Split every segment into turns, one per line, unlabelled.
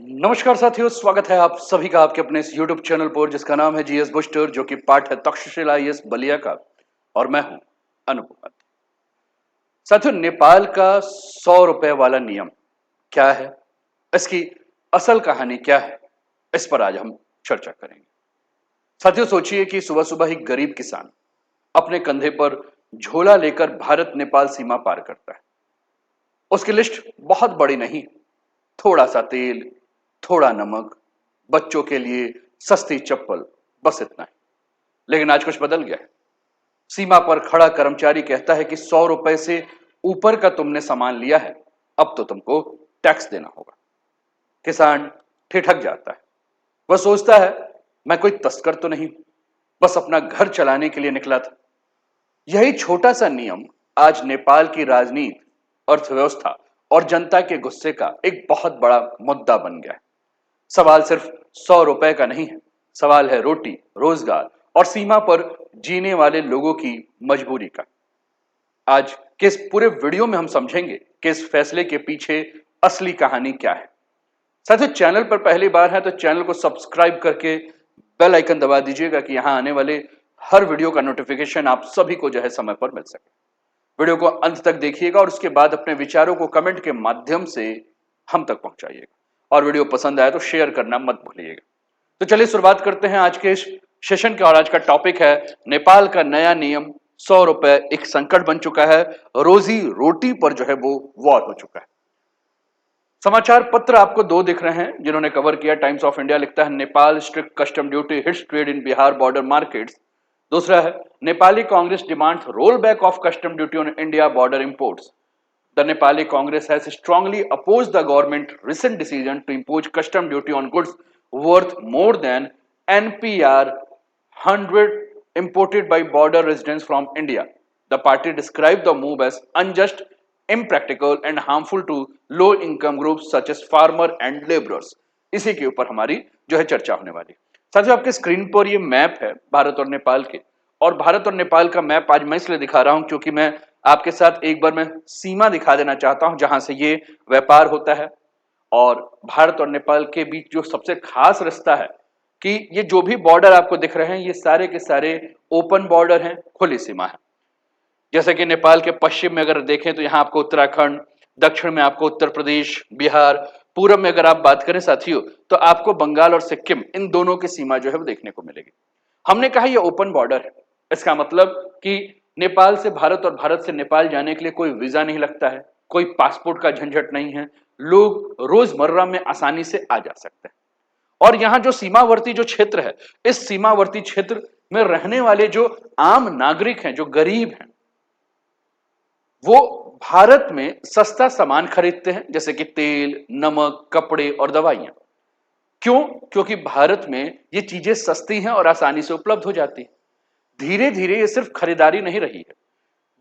नमस्कार साथियों, स्वागत है आप सभी का आपके अपने इस YouTube चैनल पर जिसका नाम है जीएस बूस्टर, जो कि पार्ट है तक्षशिला आईएएस बलिया का। और मैं हूं अनुपम। साथियों, नेपाल का 100 रुपए वाला नियम क्या है, इसकी असल कहानी क्या है, इस पर आज हम चर्चा करेंगे। साथियों, सोचिए कि सुबह सुबह एक गरीब किसान अपने कंधे पर झोला लेकर भारत नेपाल सीमा पार करता है। उसकी लिस्ट बहुत बड़ी नहीं, थोड़ा सा तेल, थोड़ा नमक, बच्चों के लिए सस्ती चप्पल, बस इतना ही। लेकिन आज कुछ बदल गया है। सीमा पर खड़ा कर्मचारी कहता है कि 100 रुपए से ऊपर का तुमने सामान लिया है, अब तो तुमको टैक्स देना होगा। किसान ठिठक जाता है। वह सोचता है, मैं कोई तस्कर तो नहीं, बस अपना घर चलाने के लिए निकला था। यही छोटा सा नियम आज नेपाल की राजनीति, अर्थव्यवस्था और जनता के गुस्से का एक बहुत बड़ा मुद्दा बन गया है। सवाल सिर्फ 100 रुपए का नहीं है, सवाल है रोटी, रोजगार और सीमा पर जीने वाले लोगों की मजबूरी का। आज के इस पूरे वीडियो में हम समझेंगे कि इस फैसले के पीछे असली कहानी क्या है। साथियों, चैनल पर पहली बार है तो चैनल को सब्सक्राइब करके बेल आइकन दबा दीजिएगा कि यहां आने वाले हर वीडियो का नोटिफिकेशन आप सभी को जो है समय पर मिल सके। वीडियो को अंत तक देखिएगा और उसके बाद अपने विचारों को कमेंट के माध्यम से हम तक पहुंचाइएगा। और वीडियो पसंद आए तो शेयर करना मत भूलिएगा। तो चलिए शुरुआत करते हैं आज के इस सेशन का। और आज का टॉपिक है नेपाल का नया नियम, 100 रुपए एक संकट बन चुका है, रोजी रोटी पर जो है वो वॉर हो चुका है। समाचार पत्र आपको दो दिख रहे हैं जिन्होंने कवर किया। टाइम्स ऑफ इंडिया लिखता है, Nepal strict custom duty hits trade in Bihar border markets. दूसरा है, Nepali Congress demands roll back of custom duty on India border imports. The Nepali Congress has strongly opposed the government's recent decision to impose custom duty on goods worth more than NPR 100 imported by border residents from India. The party described the move as unjust, impractical and harmful to low income groups such as farmer and laborers. इसी के ऊपर हमारी जो है चर्चा होने वाली है। साथियों, आपके स्क्रीन पर ये मैप है भारत और नेपाल के। और भारत और नेपाल का मैप आज मैं इसलिए दिखा रहा हूं क्योंकि मैं आपके साथ एक बार मैं सीमा दिखा देना चाहता हूं जहां से ये व्यापार होता है। और भारत और नेपाल के बीच जो सबसे खास रिश्ता है कि ये जो भी बॉर्डर आपको दिख रहे हैं ये सारे के सारे ओपन बॉर्डर हैं, खुली सीमा है। जैसे कि नेपाल के पश्चिम में अगर देखें तो यहाँ आपको उत्तराखंड, दक्षिण में आपको उत्तर प्रदेश, बिहार, पूरब में अगर आप बात करें साथियों तो आपको बंगाल और सिक्किम, इन दोनों की सीमा जो है वो देखने को मिलेगी। हमने कहा ये ओपन बॉर्डर है, इसका मतलब कि नेपाल से भारत और भारत से नेपाल जाने के लिए कोई वीजा नहीं लगता है, कोई पासपोर्ट का झंझट नहीं है, लोग रोजमर्रा में आसानी से आ जा सकते हैं। और यहां जो सीमावर्ती जो क्षेत्र है, इस सीमावर्ती क्षेत्र में रहने वाले जो आम नागरिक हैं, जो गरीब हैं, वो भारत में सस्ता सामान खरीदते हैं जैसे कि तेल, नमक, कपड़े और दवाइयां। क्यों? क्योंकि भारत में ये चीजें सस्ती हैं और आसानी से उपलब्ध हो जाती हैं। धीरे धीरे ये सिर्फ खरीदारी नहीं रही है,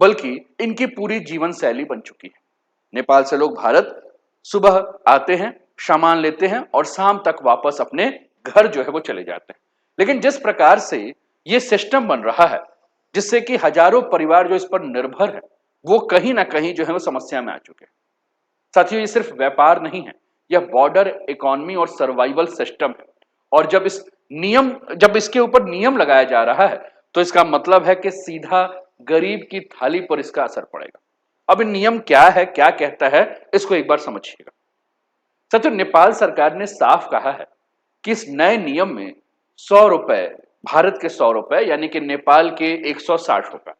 बल्कि इनकी पूरी जीवन शैली बन चुकी है। नेपाल से लोग भारत सुबह आते हैं, सामान लेते हैं और शाम तक वापस अपने घर जो है वो चले जाते हैं। लेकिन जिस प्रकार से ये सिस्टम बन रहा है, जिससे कि हजारों परिवार जो इस पर निर्भर है, वो कहीं ना कहीं जो है वो समस्या में आ चुके हैं। साथियों, ये सिर्फ व्यापार नहीं है, यह बॉर्डर इकोनॉमी और सर्वाइवल सिस्टम है। और जब इसके ऊपर नियम लगाया जा रहा है तो इसका मतलब है कि सीधा गरीब की थाली पर इसका असर पड़ेगा। अब नियम क्या है, क्या कहता है, इसको एक बार समझिएगा। साथियों, नेपाल सरकार ने साफ कहा है कि इस नए नियम में 100 रुपए, भारत के 100 रुपए यानी कि नेपाल के 160 रुपए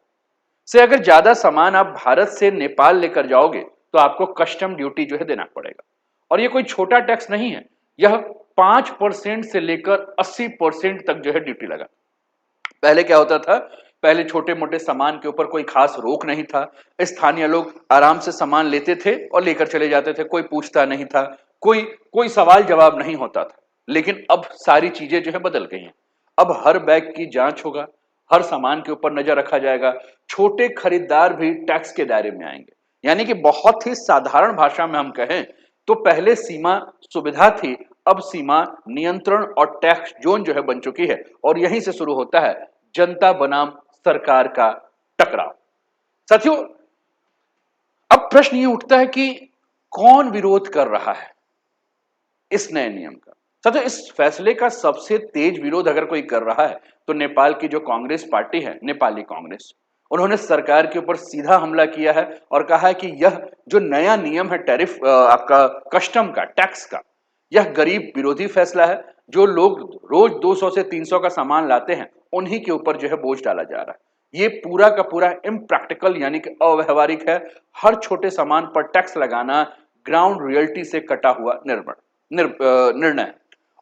से अगर ज्यादा सामान आप भारत से नेपाल लेकर जाओगे तो आपको कस्टम ड्यूटी जो है देना पड़ेगा। और ये कोई छोटा टैक्स नहीं है, यह 5% से लेकर 80% तक जो है ड्यूटी लगा। पहले क्या होता था, पहले छोटे मोटे सामान के ऊपर कोई खास रोक नहीं था, स्थानीय लोग आराम से सामान लेते थे और लेकर चले जाते थे, कोई पूछता नहीं था, कोई कोई सवाल जवाब नहीं होता था। लेकिन अब सारी चीजें जो है बदल गई हैं। अब हर बैग की जांच होगा, हर सामान के ऊपर नजर रखा जाएगा, छोटे खरीदार भी टैक्स के दायरे में आएंगे। यानी कि बहुत ही साधारण भाषा में हम कहें तो पहले सीमा सुविधा थी, अब सीमा नियंत्रण और टैक्स जोन जो है बन चुकी है। और यहीं से शुरू होता है जनता बनाम सरकार का टकराव। साथियों, अब प्रश्न ये उठता है कि कौन विरोध कर रहा है, इस नए नियम का। साथियों, इस फैसले का सबसे तेज विरोध अगर कोई कर रहा है तो नेपाल की जो कांग्रेस पार्टी है, नेपाली कांग्रेस, उन्होंने सरकार के ऊपर सीधा हमला किया है और कहा है कि यह जो नया नियम है टैरिफ आपका कस्टम का, टैक्स का, यह गरीब विरोधी फैसला है। जो लोग रोज 200 से 300 का सामान लाते हैं उन्हीं के ऊपर जो है बोझ डाला जा रहा है। ये पूरा का पूरा इम्प्रैक्टिकल यानी कि अव्यावहारिक है। हर छोटे सामान पर टैक्स लगाना ग्राउंड रियल्टी से कटा हुआ निर्णय है।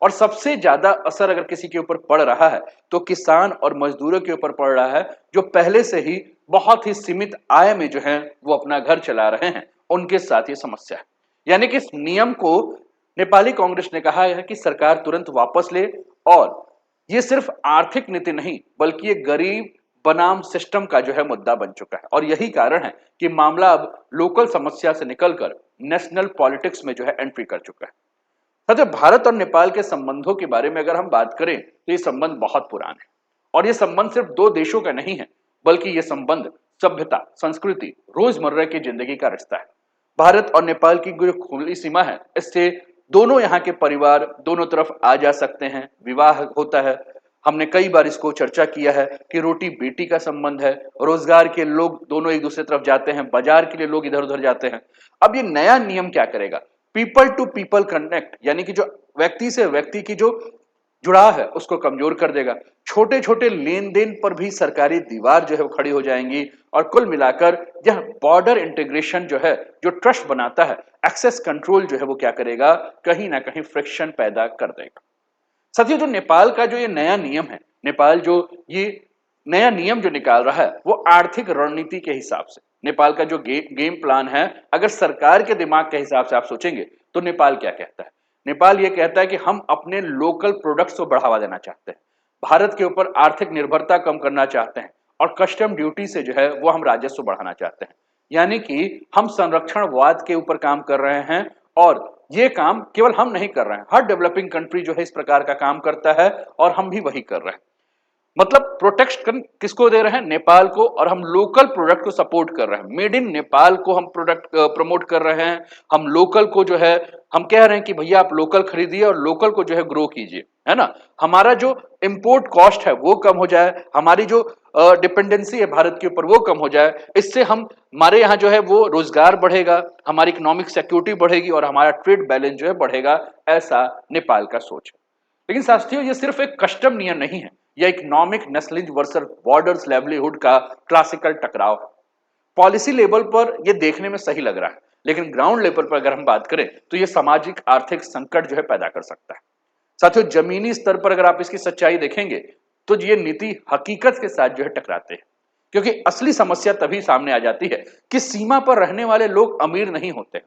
और सबसे ज्यादा असर अगर किसी के ऊपर पड़ रहा है तो किसान और मजदूरों के ऊपर पड़ रहा है, जो पहले से ही बहुत ही सीमित आय में जो है वो अपना घर चला रहे हैं, उनके साथ ये समस्या है। यानी कि इस नियम को नेपाली कांग्रेस ने कहा है कि सरकार तुरंत वापस ले, और ये सिर्फ आर्थिक नीति नहीं बल्कि ये गरीब बनाम सिस्टम का जो है मुद्दा बन चुका है। और यही कारण है कि मामला अब लोकल समस्या से निकलकर नेशनल पॉलिटिक्स में जो है एंट्री कर चुका है। साथियों, भारत और नेपाल के संबंधों के बारे में अगर हम बात करें तो ये संबंध बहुत पुराने हैं। और ये संबंध सिर्फ दो देशों का नहीं है बल्कि ये संबंध सभ्यता, संस्कृति, रोजमर्रा की जिंदगी का रिश्ता है। भारत और नेपाल की जो खुली सीमा है, इससे दोनों यहाँ के परिवार दोनों तरफ आ जा सकते हैं, विवाह होता है। हमने कई बार इसको चर्चा किया है कि रोटी बेटी का संबंध है, रोजगार के लोग दोनों एक दूसरे तरफ जाते हैं, बाजार के लिए लोग इधर उधर जाते हैं। अब ये नया नियम क्या करेगा? पीपल टू पीपल कनेक्ट, यानी कि जो व्यक्ति से व्यक्ति की जो जुड़ाव है उसको कमजोर कर देगा। छोटे छोटे लेन देन पर भी सरकारी दीवार जो है वो खड़ी हो जाएंगी। और कुल मिलाकर यह बॉर्डर इंटीग्रेशन जो है, जो ट्रस्ट बनाता है, एक्सेस कंट्रोल जो है वो क्या करेगा? कहीं ना कहीं फ्रिक्शन पैदा कर देगा। साथियों, जो नेपाल का जो ये नया नियम है, नेपाल जो ये नया नियम जो निकाल रहा है वो आर्थिक रणनीति के हिसाब से, नेपाल का जो गेम प्लान है, अगर सरकार के दिमाग के हिसाब से आप सोचेंगे तो नेपाल क्या कहता है? नेपाल ये कहता है कि हम अपने लोकल प्रोडक्ट्स को बढ़ावा देना चाहते हैं, भारत के ऊपर आर्थिक निर्भरता कम करना चाहते हैं, और कस्टम ड्यूटी से जो है वो हम राजस्व बढ़ाना चाहते हैं। यानी कि हम संरक्षणवाद के ऊपर काम कर रहे हैं, और ये काम केवल हम नहीं कर रहे हैं, हर डेवलपिंग कंट्री जो है इस प्रकार का काम करता है, और हम भी वही कर रहे हैं। मतलब प्रोटेक्शन किसको दे रहे हैं? नेपाल को। और हम लोकल प्रोडक्ट को सपोर्ट कर रहे हैं, मेड इन नेपाल को हम प्रोडक्ट प्रमोट कर रहे हैं। हम लोकल को जो है हम कह रहे हैं कि भैया आप लोकल खरीदिए और लोकल को जो है ग्रो कीजिए, है ना। हमारा जो इंपोर्ट कॉस्ट है वो कम हो जाए, हमारी जो डिपेंडेंसी है भारत के ऊपर वो कम हो जाए। इससे हम हमारे यहाँ जो है वो रोजगार बढ़ेगा, हमारी इकोनॉमिक सिक्योरिटी बढ़ेगी और हमारा ट्रेड बैलेंस जो है बढ़ेगा। ऐसा नेपाल का सोच है। लेकिन साथियों, ये सिर्फ एक कस्टम नियम नहीं है, यह economic nationalism versus borders livelihood का क्लासिकल टकराव है। पॉलिसी लेवल पर यह देखने में सही लग रहा है, लेकिन ग्राउंड लेवल पर अगर हम बात करें तो यह सामाजिक आर्थिक संकट जो है पैदा कर सकता है। साथियों, जमीनी स्तर पर अगर आप इसकी सच्चाई देखेंगे तो ये नीति हकीकत के साथ जो है टकराते हैं। क्योंकि असली समस्या तभी सामने आ जाती है कि सीमा पर रहने वाले लोग अमीर नहीं होते,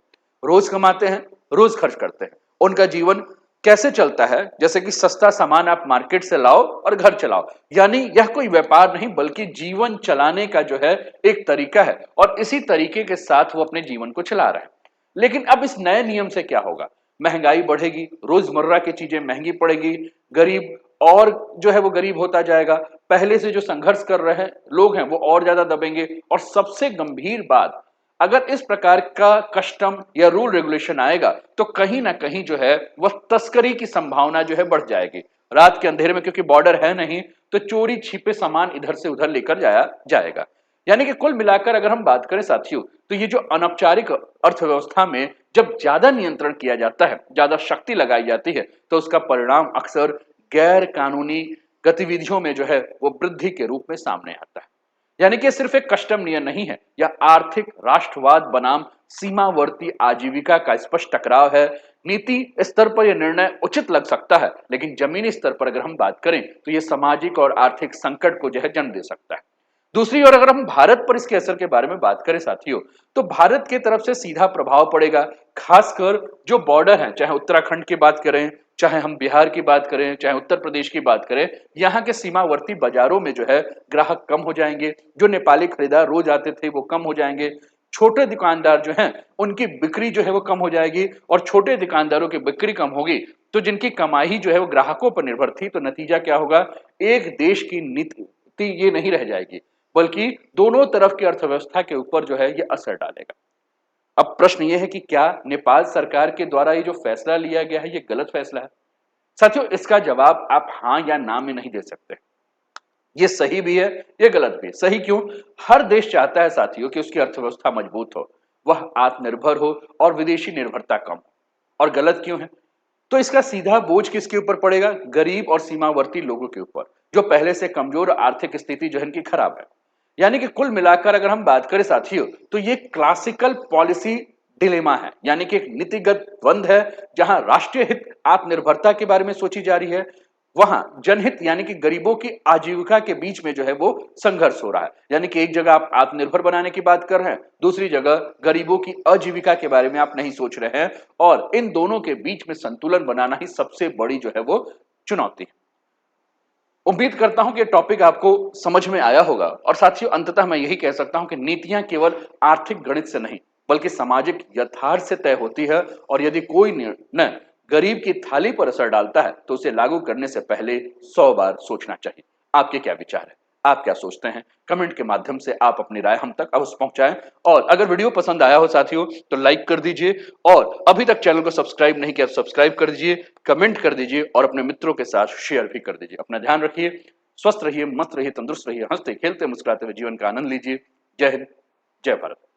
रोज कमाते हैं, रोज खर्च करते हैं। उनका जीवन कैसे चलता है? जैसे कि सस्ता सामान आप मार्केट से लाओ और घर चलाओ। यानी यह कोई व्यापार नहीं बल्कि जीवन चलाने का जो है एक तरीका है, और इसी तरीके के साथ वो अपने जीवन को चला रहा है। लेकिन अब इस नए नियम से क्या होगा? महंगाई बढ़ेगी, रोजमर्रा की चीजें महंगी पड़ेगी, गरीब और जो है वो गरीब होता जाएगा, पहले से जो संघर्ष कर रहे हैं लोग हैं वो और ज्यादा दबेंगे। और सबसे गंभीर बात, अगर इस प्रकार का कस्टम या रूल रेगुलेशन आएगा तो कहीं ना कहीं जो है वह तस्करी की संभावना जो है बढ़ जाएगी। रात के अंधेरे में, क्योंकि बॉर्डर है नहीं, तो चोरी छिपे सामान इधर से उधर लेकर जाया जाएगा। यानी कि कुल मिलाकर अगर हम बात करें साथियों, तो ये जो अनौपचारिक अर्थव्यवस्था में जब ज्यादा नियंत्रण किया जाता है, ज्यादा शक्ति लगाई जाती है, तो उसका परिणाम अक्सर गैर कानूनी गतिविधियों में जो है वो वृद्धि के रूप में सामने आता है। यानी कि सिर्फ एक कस्टम नियम नहीं है, यह आर्थिक राष्ट्रवाद बनाम सीमावर्ती आजीविका का स्पष्ट टकराव है। नीति स्तर पर यह निर्णय उचित लग सकता है, लेकिन जमीनी स्तर पर अगर हम बात करें तो यह सामाजिक और आर्थिक संकट को जो है जन्म दे सकता है। दूसरी ओर अगर हम भारत पर इसके असर के बारे में बात करें साथियों, तो भारत की तरफ से सीधा प्रभाव पड़ेगा। खासकर जो बॉर्डर है, चाहे उत्तराखंड की बात करें, चाहे हम बिहार की बात करें, चाहे उत्तर प्रदेश की बात करें, यहाँ के सीमावर्ती बाजारों में जो है ग्राहक कम हो जाएंगे। जो नेपाली खरीदार रोज आते थे वो कम हो जाएंगे। छोटे दुकानदार जो हैं उनकी बिक्री जो है वो कम हो जाएगी, और छोटे दुकानदारों की बिक्री कम होगी तो जिनकी कमाई जो है वो ग्राहकों पर निर्भर थी, तो नतीजा क्या होगा? एक देश की नीति ये नहीं रह जाएगी बल्कि दोनों तरफ की अर्थव्यवस्था के ऊपर जो है ये असर डालेगा। अब प्रश्न यह है कि क्या नेपाल सरकार के द्वारा ये जो फैसला लिया गया है ये गलत फैसला है? साथियों, इसका जवाब आप हां या ना में नहीं दे सकते। ये सही भी है, ये गलत भी है। सही क्यों? हर देश चाहता है साथियों कि उसकी अर्थव्यवस्था मजबूत हो, वह आत्मनिर्भर हो और विदेशी निर्भरता कम हो। और गलत क्यों है? तो इसका सीधा बोझ किसके ऊपर पड़ेगा? गरीब और सीमावर्ती लोगों के ऊपर, जो पहले से कमजोर और आर्थिक स्थिति जो है इनकी खराब है। यानी कि कुल मिलाकर अगर हम बात करें साथियों, तो ये क्लासिकल पॉलिसी डिलेमा है, यानी कि एक नीतिगत द्वंद है, जहां राष्ट्रीय हित आत्मनिर्भरता के बारे में सोची जा रही है, वहां जनहित यानी कि गरीबों की आजीविका के बीच में जो है वो संघर्ष हो रहा है। यानी कि एक जगह आप आत्मनिर्भर बनाने की बात कर रहे हैं, दूसरी जगह गरीबों की आजीविका के बारे में आप नहीं सोच रहे हैं, और इन दोनों के बीच में संतुलन बनाना ही सबसे बड़ी जो है वो चुनौती है। उम्मीद करता हूं कि टॉपिक आपको समझ में आया होगा, और साथियों अंततः मैं यही कह सकता हूं कि नीतियां केवल आर्थिक गणित से नहीं बल्कि सामाजिक यथार्थ से तय होती है, और यदि कोई निर्णय गरीब की थाली पर असर डालता है तो उसे लागू करने से पहले 100 बार सोचना चाहिए। आपके क्या विचार है? आप क्या सोचते हैं? कमेंट के माध्यम से आप अपनी राय हम तक अवश्य पहुंचाएं, और अगर वीडियो पसंद आया हो साथियों तो लाइक कर दीजिए, और अभी तक चैनल को सब्सक्राइब नहीं किया सब्सक्राइब कर दीजिए, कमेंट कर दीजिए और अपने मित्रों के साथ शेयर भी कर दीजिए। अपना ध्यान रखिए, स्वस्थ रहिए, मस्त रहिए, तंदुरुस्त रहिए, हंसते खेलते मुस्कुराते हुए जीवन का आनंद लीजिए। जय हिंद, जय भारत।